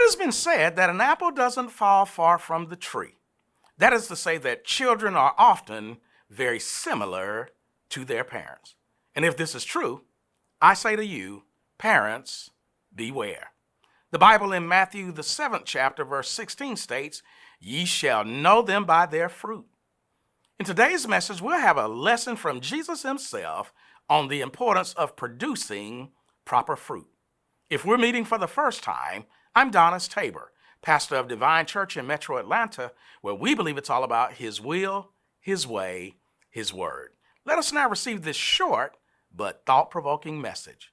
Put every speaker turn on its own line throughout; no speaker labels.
has been said that an apple doesn't fall far from the tree. That is to say that children are often very similar to their parents. And if this is true, I say to you, parents, beware. The Bible in Matthew, the 7th chapter, verse 16 states, "Ye shall know them by their fruit." In today's message, we'll have a lesson from Jesus himself on the importance of producing proper fruit. If we're meeting for the first time, I'm Donnice Tabor, pastor of Divine Church in Metro Atlanta, where we believe it's all about His will, His way, His word. Let us now receive this short but thought-provoking message.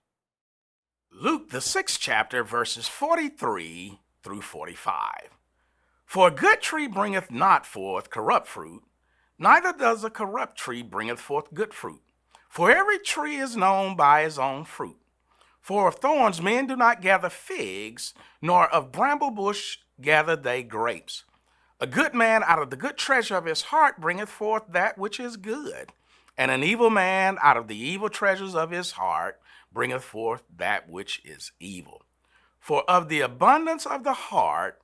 Luke, the 6th chapter, verses 43 through 45. For a good tree bringeth not forth corrupt fruit, neither does a corrupt tree bringeth forth good fruit. For every tree is known by his own fruit. For of thorns men do not gather figs, nor of bramble bush gather they grapes. A good man out of the good treasure of his heart bringeth forth that which is good, and an evil man out of the evil treasures of his heart bringeth forth that which is evil. For of the abundance of the heart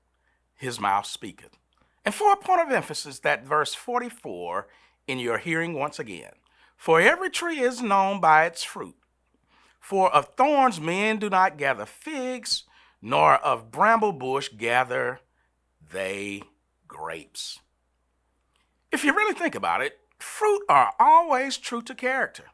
his mouth speaketh. And for a point of emphasis, that verse 44 in your hearing once again. For every tree is known by its fruit. For of thorns men do not gather figs, nor of bramble bush gather they grapes. If you really think about it, fruit are always true to character.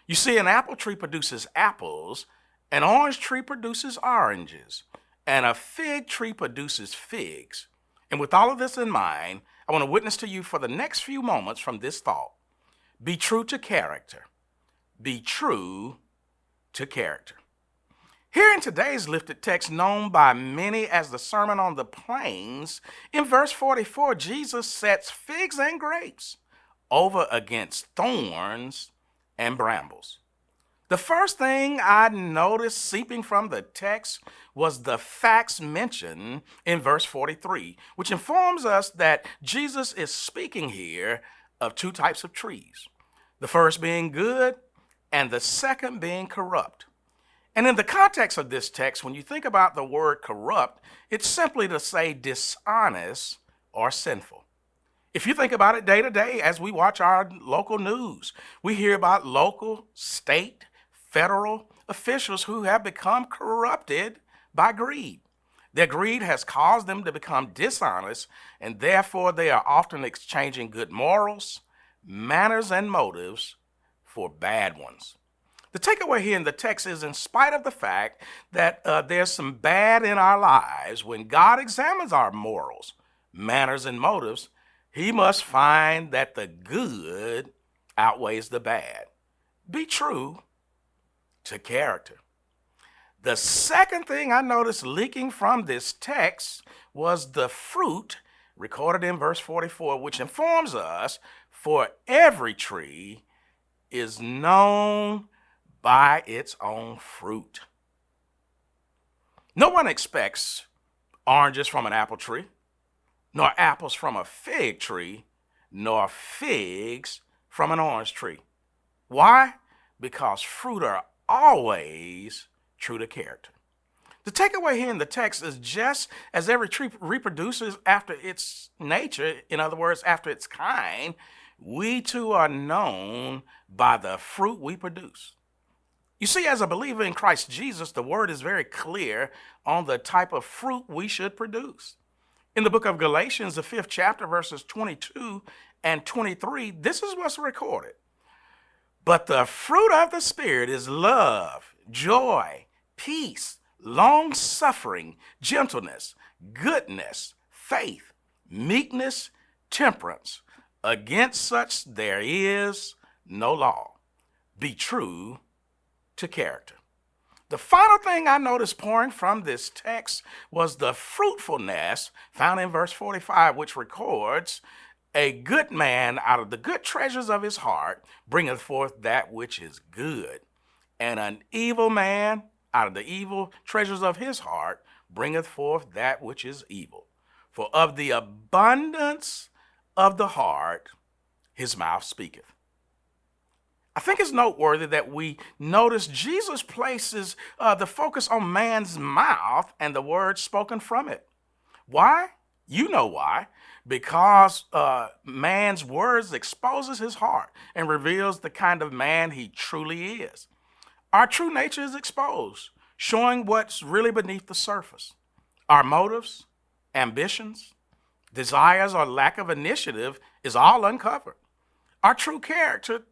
You see, an apple tree produces apples, an orange tree produces oranges, and a fig tree produces figs. And with all of this in mind, I want to witness to you for the next few moments from this thought. Be true to character. Be true to character. Here in today's lifted text, known by many as the Sermon on the Plains, in verse 44, Jesus sets figs and grapes over against thorns and brambles. The first thing I noticed seeping from the text was the facts mentioned in verse 43, which informs us that Jesus is speaking here of two types of trees, the first being good and the second being corrupt. And in the context of this text, when you think about the word corrupt, it's simply to say dishonest or sinful. If you think about it day to day, as we watch our local news, we hear about local, state, federal officials who have become corrupted by greed. Their greed has caused them to become dishonest, and therefore they are often exchanging good morals, manners, and motives for bad ones. The takeaway here in the text is, in spite of the fact that there's some bad in our lives, when God examines our morals, manners, and motives, He must find that the good outweighs the bad. Be true to character. The second thing I noticed leaking from this text was the fruit recorded in verse 44, which informs us, for every tree is known by its own fruit. No one expects oranges from an apple tree, nor apples from a fig tree, nor figs from an orange tree. Why? Because fruit are always true to character. The takeaway here in the text is, just as every tree reproduces after its nature, in other words, after its kind, we too are known by the fruit we produce. You see, as a believer in Christ Jesus, the word is very clear on the type of fruit we should produce. In the book of Galatians, the 5th chapter, verses 22 and 23, this is what's recorded. But the fruit of the Spirit is love, joy, peace, long-suffering, gentleness, goodness, faith, meekness, temperance. Against such there is no law. Be true to character. The final thing I noticed pouring from this text was the fruitfulness found in verse 45, which records, a good man out of the good treasures of his heart bringeth forth that which is good, and an evil man out of the evil treasures of his heart bringeth forth that which is evil. For of the abundance of the heart his mouth speaketh. I think it's noteworthy that we notice Jesus places the focus on man's mouth and the words spoken from it. Why? You know why. Because man's words exposes his heart and reveals the kind of man he truly is. Our true nature is exposed, showing what's really beneath the surface. Our motives, ambitions, desires, or lack of initiative is all uncovered. Our true character,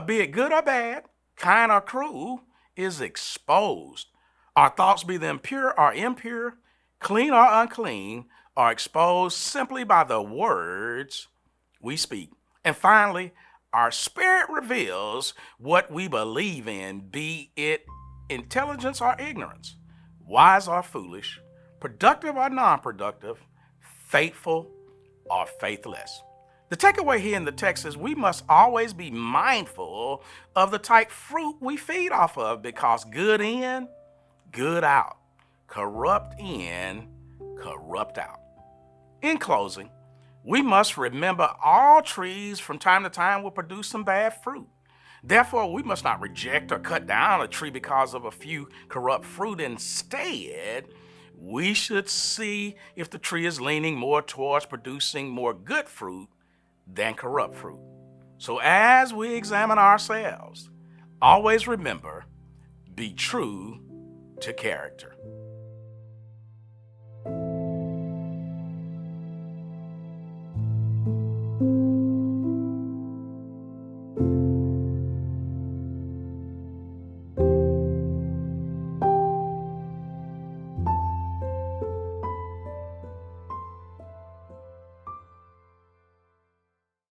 be it good or bad, kind or cruel, is exposed. Our thoughts, be them pure or impure, clean or unclean, are exposed simply by the words we speak. And finally, our spirit reveals what we believe in, be it intelligence or ignorance, wise or foolish, productive or non-productive, faithful or faithless. The takeaway here in the text is we must always be mindful of the type fruit we feed off of, because good in, good out, corrupt in, corrupt out. In closing, we must remember all trees from time to time will produce some bad fruit. Therefore, we must not reject or cut down a tree because of a few corrupt fruit. Instead, we should see if the tree is leaning more towards producing more good fruit than corrupt fruit. So as we examine ourselves, always remember, be true to character.